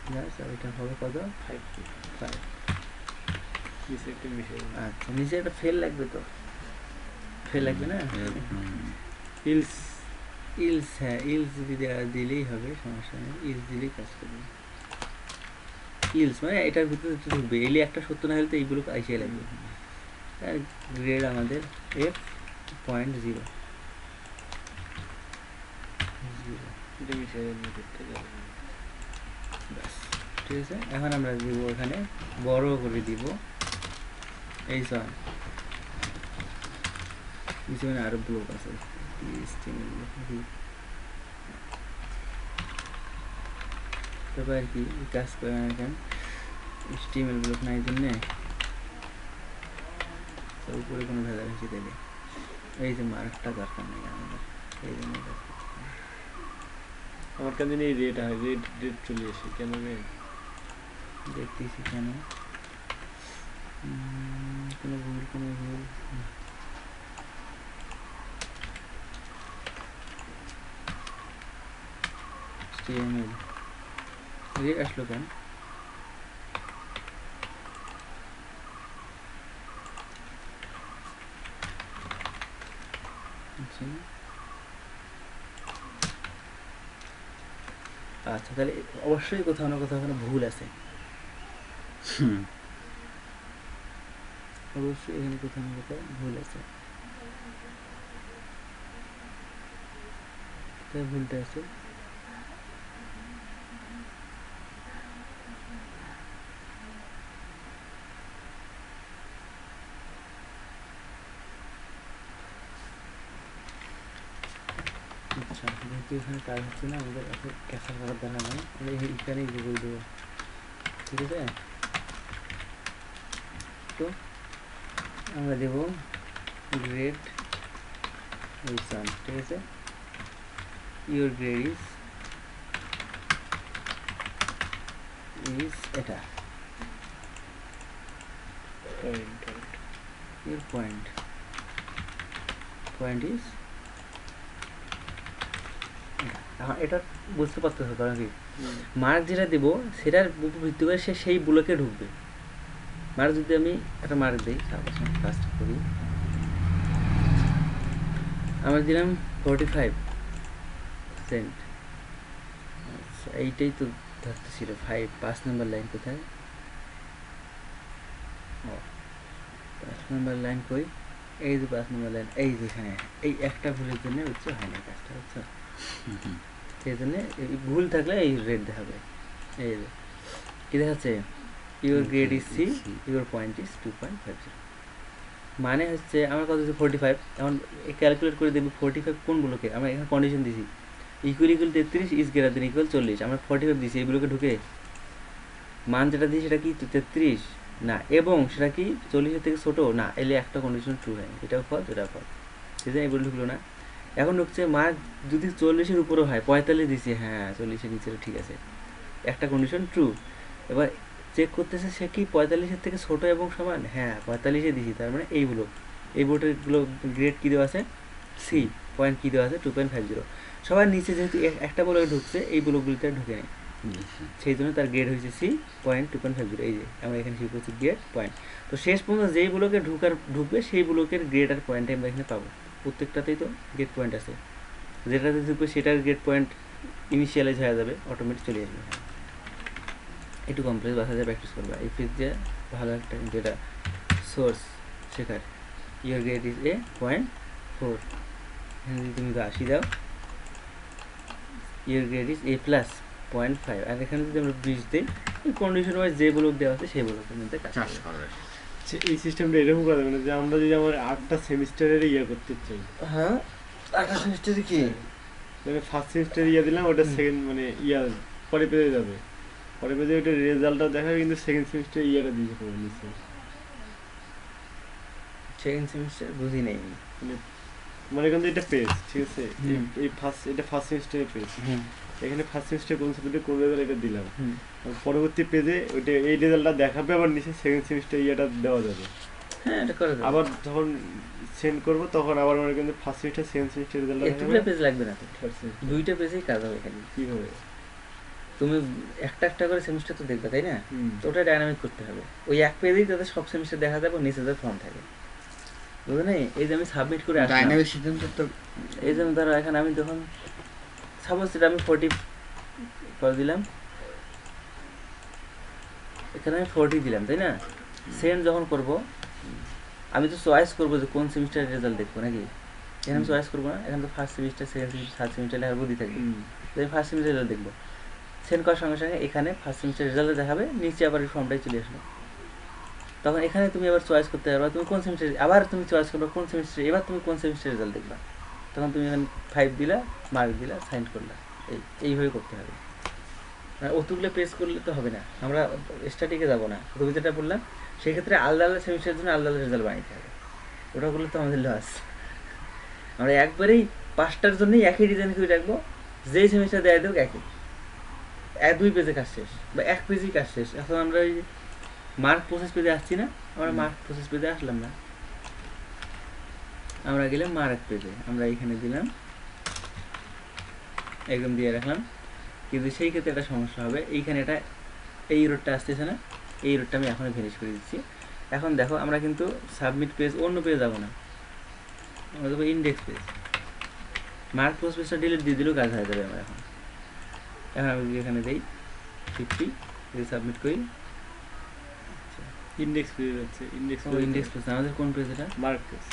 প্লাস আর এটা হবে কত 5 নিচে একটা মিশে দেন আচ্ছা নিচে একটা ফেল লাগবে তো ফেল লাগবে না হিলস ইলস হ্যাঁ ইলস যদি দিলেই হবে সমস্যা নেই ইলস দিলেই কাজ করবে ইলস মানে এটার ভিতরে ঢুকবে এলে একটা সত্য না হলে তো এইগুলো আইসিয়ে লাগবে আর গ্রেড আমাদের f.0 এটা মিশে দেন করতে যাবেন ব্যাস ঠিক আছে এখন আমরা দিব এখানে বড় করে দিব এই সব নিচে মানে আরো ব্লক আছে তারপর আর কি কাজ করে এখানে স্টিমেল ব্লক নাই জন্য উপরে কোনো ভেজা ভেসে দেবে এই যে মার্কটা দরকার নেই আমাদের এই জন্য আমার কাছে এই রেট হয় রেট চলে আসে কেন রে দেখতেছি কেন কোনো ভুল HTML রেট আসলো কেন আচ্ছা তাহলে অবশ্যই কোথাও না কোথাও কোনো ভুল আছে অবশ্যই এখানে কোথাও না কোথাও ভুল আছে তাই ভুলটা আছে আচ্ছা যেহেতু এখানে কাজ হচ্ছে না আমাদের এত ক্যাপচার করার দরকার নেই আমরা এখানেই গুগল দেবো ঠিক আছে তো আমরা দেব গ্রেড রিসান ঠিক আছে ইউর গ্রেড ইজ এটা ইউর পয়েন্ট ইজ এখন এটা বুঝতে পারতেছো কারণ কি মার্ক যেটা দেবো সেটার উপর ভিত্তি করে সে সেই ব্লকে ঢুকবে। মার্ক যদি আমি একটা মার্ক দিই, ফার্স্ট করি, আমরা দিলাম 45%। আচ্ছা এইটাই তো ধরতে ছিল 5 নম্বর লাইন কোথায়, 5 নম্বর লাইন কই, এই যে 5 নম্বর লাইন, এই যেখানে এই একটা ভুলের জন্য হচ্ছে হয় না কাজটা, বুঝছো? সেই জন্য ভুল থাকলে এই রেড দেখাবে। এই যে কি দেখাচ্ছে, your grade is C, your point is 2.50। মানে হচ্ছে আমার কথা হচ্ছে 45। এখন ক্যালকুলেট করে দেখবো 45 কোন ব্লকে, আমরা এখানে কন্ডিশন দিছি equal 33 is greater than equal 40, আমরা 45 দিছি এই ব্লকে ঢুকে, মান যেটা দিই সেটা কি 33 না, এবং সেটা কি 40-এর থেকে ছোটো না, এলে একটা কন্ডিশন ট্রু হয়, এটাও ফল এটাও ফল, সেটা এই বলে ঢুকলো না। এখন ঢুকছে মার্ক যদি 40-এর উপরে হয়, 45 দিছে, হ্যাঁ 40-এর নিচে ঠিক আছে, একটা কন্ডিশন ট্রু। এবার চেক করতেছে সে কি 45-এর থেকে ছোটো এবং সমান, হ্যাঁ 45-এ দিছি, তার মানে এই ব্লক, এই বোর্ডেরগুলো গ্রেড কী দেওয়া আছে, সি, পয়েন্ট কী দেওয়া আছে 2.50। সবার নিচে যেহেতু একটা ব্লকে ঢুকছে, এই ব্লকগুলিতে ঢুকে নেই, সেই জন্য তার গ্রেড হয়েছে সি, পয়েন্ট 2.50। এই যে আমরা এখানে সি করছি গ্রেড পয়েন্ট। তো শেষ পর্যন্ত যেই ব্লকে ঢুকবে সেই ব্লকের গ্রেড আর পয়েন্ট আমরা এখানে পাবো, প্রত্যেকটাতেই তো গ্রেড পয়েন্ট আছে, যেটাতে ঢুকবে সেটার গ্রেড পয়েন্ট ইনিশিয়ালাইজ হয়ে যাবে, অটোমেটিক চলে আসবে। একটু কমপ্লেক্স ভাষাতে প্র্যাকটিস করবা, এই ফিজ যে ভালো একটা কিন্তু এটা সোর্স শেখার। ইউর গ্রেড ইজ এ 0.4, এখানে যদি তুমি 80 দাও, your grade is a plus 0.5, আর এখানে যদি আমরা 20 দিই, এই কন্ডিশন ওয়াইজ যে ব্লক দেওয়া আছে সেই ব্লকের মধ্যে কাজ করবে। এই সিস্টেমটা এরকম করা যাবে না যে আমরা যদি আমার 8টা সেমিস্টারের ইয়ে করতে চাই, হ্যাঁ 8টা সেমিস্টারে কি মানে ফার্স্ট সেমিস্টার ইয়ে দিলাম, ওটা সেকেন্ড মানে ইয়া পরে পেয়ে যাবে, পরে পেয়ে ওটা রেজাল্টটা দেখাবে, কিন্তু সেকেন্ড সেমিস্টার ইয়েটা দিয়ে করে নিচ্ছে। সেকেন্ড সেমিস্টার বুঝি নেই, মানে কিন্তু এটা পেজ ঠিক আছে, এই ফার্স্ট সেমিস্টারের পেজ, এখানে ফার্স্ট সেমিস্টার কোন সাবজেক্টে কোন রেজাল্ট এটা দিলাম, পরবর্তী পেজে ওইটা এই রেজাল্টটা দেখাবে, আবার নিচে সেকেন্ড সেমিস্টার ইয়েটা দেওয়া যাবে। হ্যাঁ এটা করে দেব, আবার যখন সেন্ড করবো তখন আবার মানে কিন্তু ফার্স্ট সেমিস্টার সেকেন্ড সেমিস্টার রেজাল্টটা এতগুলো পেজ লাগবে না তো, দুইটা পেজেই কাজ হবে। এখানে কিভাবে তুমি একটা একটা করে সেমিস্টার তো দেখবে তাই না, তো ওটা ডায়নামিক করতে হবে, ওই এক পেজেই তাদের সব সেমিস্টার দেখা যাবে, নিচে তাদের ফর্ম থাকে, বুঝলে না? এই যে আমি সাবমিট করে আসলাম, ডাইনামিক সিস্টেমটা তো এই জন্য ধরো এখানে আমি যখন সাপোজ সেটা আমি 40 করে দিলাম, এখানে আমি 40 দিলাম তাই না, সেন্ড যখন করব আমি তো চয়েস করবো যে কোন সেমিস্টারের রেজাল্ট দেখবো নাকি, এখানে আমি চয়েস করবো না, এখানে তো first semester second semester third semester লেখার বুদ্ধি থাকবে, আমি ফার্স্ট সেমিস্টার রেজাল্ট দেখবো, সেন্ড করার সঙ্গে সঙ্গে এখানে ফার্স্ট সেমিস্টার রেজাল্ট দেখাবে, নিচে আবার ফর্মটাই চলে আসলো, তখন এখানে তুমি আবার চয়েস করতে পারবা তুমি কোন সেমিস্টার, আবার তুমি চয়েস করবে কোন সেমিস্টার, এবার তুমি কোন সেমিস্টার রেজাল্ট দেখবা, তখন তুমি এখানে 5 দিলা, মার্ক দিলা, সাইন করলা, এইভাবে করতে হবে। অতগুলো পেজ করলে তো হবে না, আমরা স্টাডিকে যাবো না, তুমি যেটা বললাম সেই ক্ষেত্রে আলাদা আলাদা সেমিস্টারের জন্য আলাদা আলাদা রেজাল্ট বানাইতে হবে, ওটা করলে তো আমাদের লস। আমরা একবারেই 5টার জন্যই একই ডিজাইন করে রাখবো, যেই সেমিস্টার দেয় দেবো একই, 2 পেজে কাজ শেষ বা 1 পেজেই কাজ শেষ। এখন আমরা ওই মার্ক প্রসেস পেজে আসছি না, আমরা মার্ক প্রসেস পেজে আসলাম না, আমরা গেলাম মার্ক পেজে, আমরা এইখানে দিলাম একদম দিয়ে রাখলাম, কিন্তু সেই ক্ষেত্রে একটা সমস্যা হবে, এইখানে এটা এই রোডটা আসতেছে না, এই রোডটা আমি এখনই ফিনিশ করে দিচ্ছি। এখন দেখো আমরা কিন্তু সাবমিট পেজ অন্য পেজে যাবো না, আমরা দেবো ইন্ডেক্স পেজ, মার্ক পোস্ট পেজটা ডিলিট দিয়ে দিলেও কাজ হয়ে যাবে। আমরা এখন আমি এখানে দিই 50 দিয়ে সাবমিট করি, ইন্ডেক্স পেজ আছে, ইন্ডেক্স পেজ আমাদের কোন পেজ এটা, মার্ক পেজ,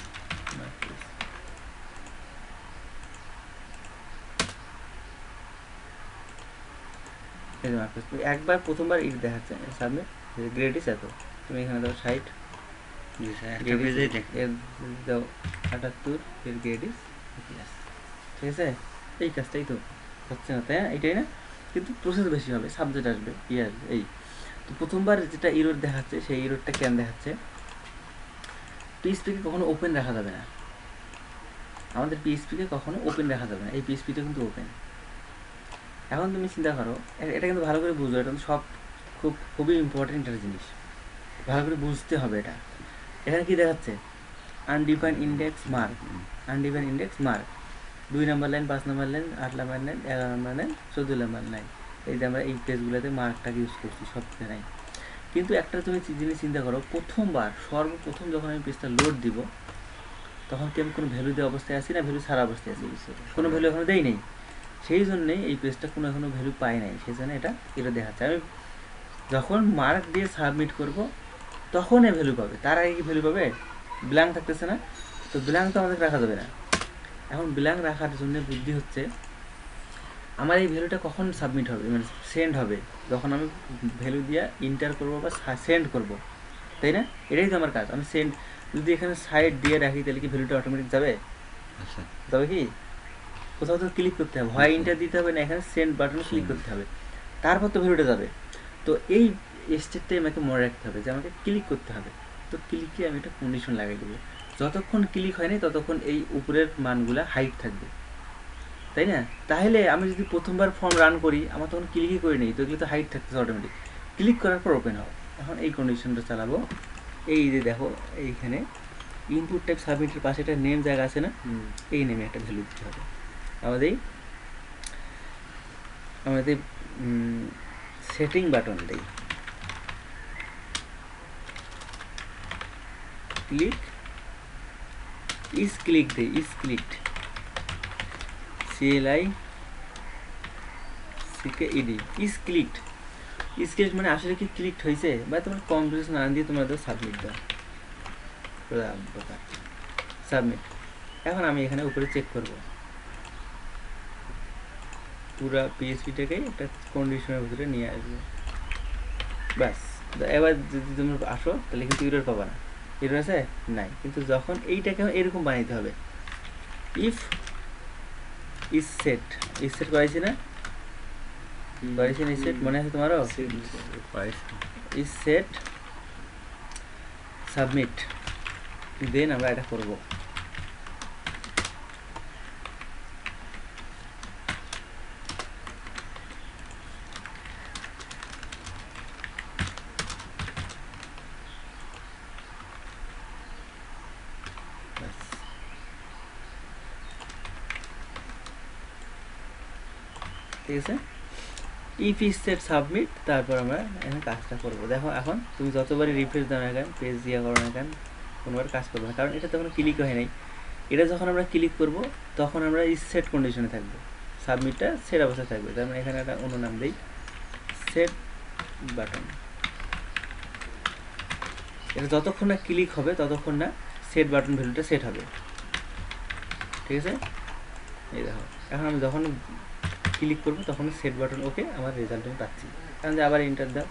একবার প্রথমবার ইট দেখাচ্ছে সাবমিট গ্রেড ইস এত, তুমি এখানে দাও 60, এর দাও 78, এর গ্রেড ইস প্লাস, ঠিক আছে? এই কাজটাই তো হচ্ছে না, তাই না? এইটাই না, কিন্তু প্রসেস বেশি হবে, সাবজেক্ট আসবে, আসবে। এই তো প্রথমবার যেটা ইরোড দেখাচ্ছে সেই ইরোডটা কেন দেখাচ্ছে, পিএইচপিকে কখনো ওপেন রাখা যাবে না, আমাদের পিএইচপিকে কখনো ওপেন রাখা যাবে না, এই পিএইচপিটা কিন্তু ওপেন। এখন তুমি চিন্তা করো, এটা কিন্তু ভালো করে বুঝো, এটা সব খুবই ইম্পর্টেন্ট একটা জিনিস, ভালো করে বুঝতে হবে এটা। এখানে কি দেখাচ্ছে, undefined index mark, undefined index mark, 2 নম্বর লাইন, 5 নম্বর লাইন, 8 নম্বর লাইন, 11 নম্বর লাইন, 14 নম্বর লাইন, এই যে আমরা এই পেজগুলোতে মার্কটাকে ইউজ করছি সব জায়গায়। কিন্তু একটা তুমি জিনিস চিন্তা করো, সর্বপ্রথম যখন আমি পেজটা লোড দিব তখন কি আমি কোনো ভ্যালু দেওয়া অবস্থায় আছি না ভ্যালু ছাড়া অবস্থায় আছি? কোনো ভ্যালু এখনো দেই নেই, সেই জন্যেই এই পেজটা কোনো এখনো ভ্যালু পায় নাই, সেই জন্য এটা দেখাচ্ছে। আমি যখন মার্ক দিয়ে সাবমিট করব তখন এ ভ্যালু পাবে, তার আগে কি ভ্যালু পাবে? ব্ল্যাঙ্ক থাকতেছে না, তো ব্ল্যাঙ্ক তো আমাদের রাখা যাবে না। এখন ব্ল্যাঙ্ক রাখার জন্য বুদ্ধি হচ্ছে আমার এই ভ্যালুটা কখন সাবমিট হবে, মানে সেন্ড হবে, যখন আমি ভ্যালু দিয়ে ইন্টার করব বা সেন্ড করব, তাই না? এটাই তো আমার কাজ। আমি সেন্ড যদি এখানে সাইড দিয়ে রাখি তাহলে কি ভ্যালুটা অটোমেটিক যাবে? তবে কি কোথাও তো ক্লিক করতে হবে, হয় ইন্টার দিতে হবে না এখানে সেন্ড বাটনে ক্লিক করতে হবে, তারপর তো ভ্যালুটা যাবে। তো এই স্টেপটাই আমাকে মনে রাখতে হবে যে আমাকে ক্লিক করতে হবে। তো ক্লিকে আমি একটা কন্ডিশন লাগাই দেবো, যতক্ষণ ক্লিক হয়নি ততক্ষণ এই উপরের মানগুলা হাইট থাকবে, তাই না? তাহলে আমি যদি প্রথমবার ফর্ম রান করি আমার তখন ক্লিকই করে নিই, তো এগুলো তো হাইট থাকতেছে অটোমেটিক, ক্লিক করার পর ওপেন হবে। এখন এই কন্ডিশনটা চালাবো, এই যে দেখো এইখানে ইনপুট টাইপ সাবমিটের পাশে একটা নেম জায়গা আছে না, এই নেমে একটা ভ্যালু দিতে হবে। আমাদের সেটিং বাটন দেই, ক্লিক দেই, ক্লিকড CLICKED ক্লিকড মানে আসলে কি ক্লিকড হয়েছে, বা তোমার কম্পিউটার না দিয়ে তোমরা সাবমিট দাও, সাবমিট। এখন আমি এখানে উপরে চেক করব পুরা পিএইচপিটাকে একটা কন্ডিশনের ভিতরে নিয়ে আসবো, ব্যাস। এবার যদি তোমরা আসো তাহলে কিন্তু এরর পাবা না, এরর আছে নাই। কিন্তু যখন এইটাকে এরকম বানাইতে হবে, ইফ ইজ সেট করাইছি না, সেট মনে আছে তোমারও? ইজ সেট সাবমিট, দেন আমরা এটা করব। ঠিক আছে, ইফ ইজ সেট সাবমিট, তারপর আমরা এখানে কাজটা করবো। দেখো এখন তুমি যতবারই রিফ্রেশ দাও না কেন, পেজ দিয়ে করো না কেন, কোনোবার কাজ করবে না, কারণ এটা তখন ক্লিক হয় নাই। এটা যখন আমরা ক্লিক করব তখন আমরা ইজ সেট কন্ডিশনে থাকবো, সাবমিটটা সেট অবস্থায় থাকবে। তার মানে এখানে একটা অন্য নাম দিই, সেট বাটন। এটা যতক্ষণ না ক্লিক হবে ততক্ষণ না সেট বাটন ভ্যালুটা সেট হবে, ঠিক আছে? এই দেখো এখন আমি যখন ক্লিক করবো তখন সেট বাটন ওকে, আমার রেজাল্ট আমি পাচ্ছি। কারণ যে আবার এন্টার দাও,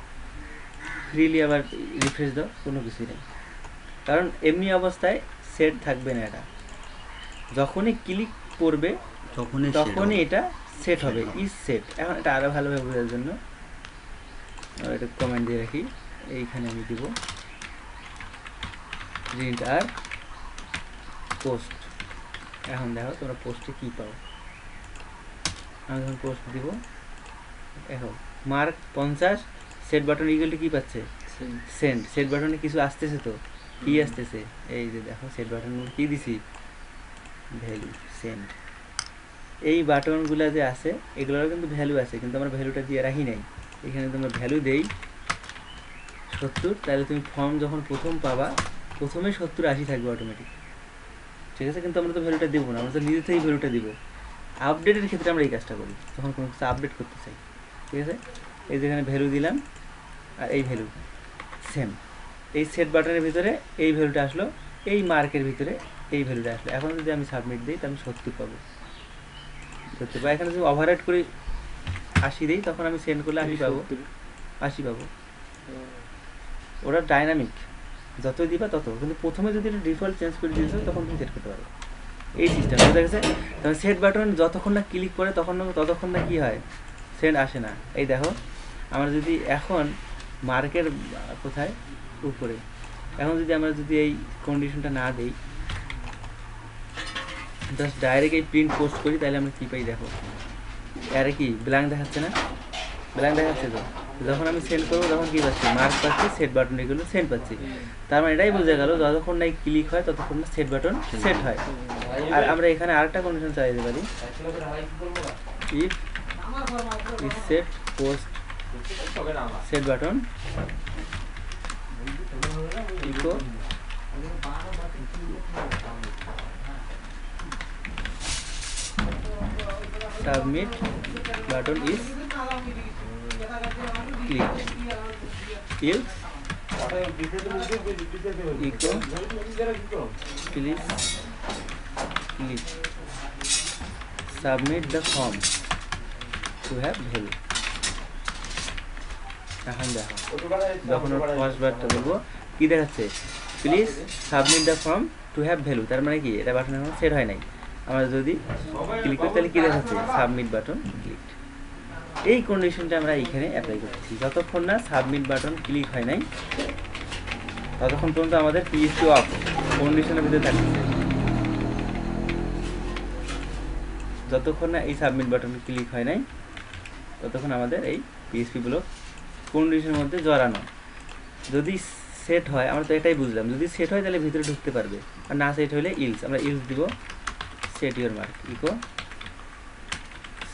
ফ্রিলি আবার রিফ্রেশ দাও, কোনো কিছুই নেই, কারণ এমনি অবস্থায় সেট থাকবে না। এটা যখনই ক্লিক করবে তখনই এটা সেট হবে, ইজ সেট। এখন এটা আরও ভালোভাবে বোঝার জন্য এটা কমেন্ট দিয়ে রাখি, এইখানে আমি দিব প্রিন্ট আর পোস্ট। এখন দেখো তোমরা পোস্টে কী পাও। আমি যখন পোস্ট দিব, এখন mark 50, set button equal to কী পাচ্ছে? সেন্ড। সেট বাটনে কিছু আসতেছে, তো কি আসতেছে? এই যে দেখো সেট বাটন কি দিছি, ভ্যালু সেন্ড। এই বাটনগুলো যে আছে এগুলোরও কিন্তু ভ্যালু আছে, কিন্তু আমরা ভ্যালুটা দিয়ে রাখি নাই। এখানে তোমরা ভ্যালু দেই 70, তাহলে তুমি ফর্ম যখন প্রথম পাবা প্রথমে 70-80 থাকবে অটোমেটিক, ঠিক আছে? কিন্তু আমরা তো ভ্যালুটা দেবো না, আমরা তো নিজে থেকেই ভ্যালুটা দিব। আপডেটের ক্ষেত্রে আমরা এই কাজটা করি, যখন কোনো কিছু আপডেট করতে চাই, ঠিক আছে? এই যেখানে ভ্যালু দিলাম আর এই ভ্যালু সেম, এই সেট বাটনের ভিতরে এই ভ্যালুটা আসলো, এই মার্কের ভিতরে এই ভ্যালুটা আসলো। এখন যদি আমি সাবমিট দিই তাহলে আমি 70 পাবো, ধরতে পারি। এখানে যদি ওভাররাইট করে 80 দিই তখন আমি সেন্ড করলে 80 পাবো। ওটা ডাইনামিক, যতই দিবা তত, কিন্তু প্রথমে যদি এটা ডিফল্ট চেঞ্জ করে দিয়েছো তখন তুমি সেট করতে পারো। এই সিস্টেম বুঝা গেছে? তবে সেট বাটন যতক্ষণ না ক্লিক করে ততক্ষণ না কি হয়, সেন্ড আসে না। এই দেখো আমরা যদি এখন মার্কের কোথায় উপরে, এখন যদি আমরা যদি এই কন্ডিশনটা না দিই, জাস্ট ডাইরেক্ট এই প্রিন্ট পোস্ট করি, তাহলে আমরা কী পাই দেখো, আরে কি ব্ল্যাঙ্ক দেখাচ্ছে না? ব্ল্যাঙ্ক দেখাচ্ছে তো। যখন আমি সেন্ড করবো তখন কী পাচ্ছি, মার্ক পাচ্ছি, সেট বাটন এগুলো সেন্ড পাচ্ছি। তার মানে এটাই বোঝা গেল যতক্ষণ না ক্লিক হয় ততক্ষণ না সেট বাটন সেট হয়। আর আমরা এখানে আরেকটা কন্ডিশন চালাতে পারি, if is set post set button echo submit button is clicked. Else echo please click submit the form to have value. এখন দেখো যখন ফার্স্ট বারটা বলবো কি দেখাচ্ছে, please submit the form to have value, তার মানে কি এটা বাটন এখন সেট হয় নাই। আমরা যদি ক্লিক করি তাহলে কি দেখাচ্ছে, সাবমিট বাটন ক্লিক। এই কন্ডিশনটা আমরা এইখানে অ্যাপ্লাই করছি। যতক্ষণ না সাবমিট বাটন ক্লিক হয় নাই ততক্ষণ পর্যন্ত আমাদের পিএসপি অফ কন্ডিশনের ভিতরে থাকছে। যতক্ষণ না এই সাবমিট বাটন ক্লিক হয় নাই ততক্ষণ আমাদের এই পিএসপি ব্লক কন্ডিশনের মধ্যে জড়ানো। যদি সেট হয়, আমরা তো এটাই বুঝলাম, যদি সেট হয় তাহলে ভিতরে ঢুকতে পারবে, আর না সেট হলে ইলস। আমরা ইলস দিব set your mark echo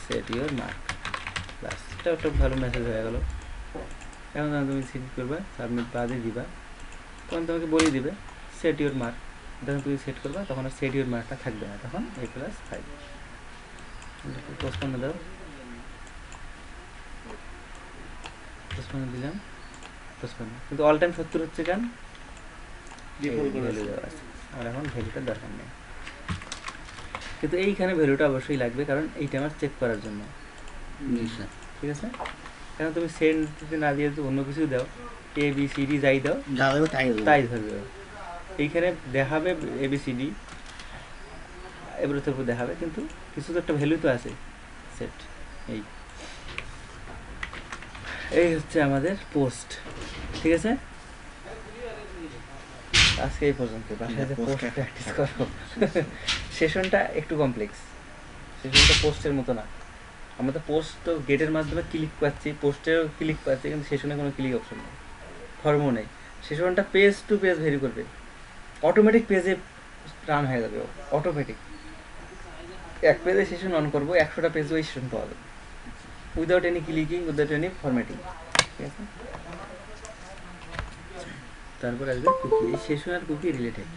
set your mark, বাস। এটা একটা ভালো মেসেজ হয়ে গেল। এখন তুমি সেট করবা, সাবমিট বাদে দিবা, তখন তোমাকে বলে দিবে সেট ইউর মার্ক। যখন তুমি সেট করবা তখন আর সেট ইউর মার্কটা থাকবে না, তখন A+5 পোস্টপোন দাও, পোস্টপোন দিলাম, পোস্টপোন। কিন্তু অল টাইম 70 হচ্ছে কেন, ভ্যালু দেওয়া আছে, আমার এখন ভ্যালুটার দরকার নেই। কিন্তু এইখানে ভ্যালুটা অবশ্যই লাগবে, কারণ এইটা আমার চেক করার জন্য। ঠিক আছে, কারণ তুমি সেন্ড না দিয়ে যদি অন্য কিছু দাও, ABCD যাই দাও তাই ধরবে। এইখানে দেখাবে ABCD, এবার তোর উপর দেখাবে, কিন্তু কিছু তো একটা ভ্যালু তো আছে সেট। এই হচ্ছে আমাদের পোস্ট। ঠিক আছে, আজকে এই পর্যন্ত। বাসায় পোস্ট প্র্যাকটিস করো। সেশনটা একটু কমপ্লেক্স, সেশনটা পোস্টের মতো না। আমরা তো পোস্ট তো গেটের মাধ্যমে ক্লিক পাচ্ছি, পোস্টেও ক্লিক পাচ্ছি, কিন্তু সেশনে কোনো ক্লিক অপশন নেই, ফর্মও নেই। সেশনটা পেজ টু পেজ ভেরি করবে, অটোমেটিক পেজে রান হয়ে যাবে, অটোমেটিক। এক পেজে সেশন অন করবো, 100টা পেজে ওই সেশন পাওয়া যাবে, without any clicking, without any formatting. ঠিক আছে, তারপর আসবে কুকি। এই সেশন আর কুকি রিলেটেড।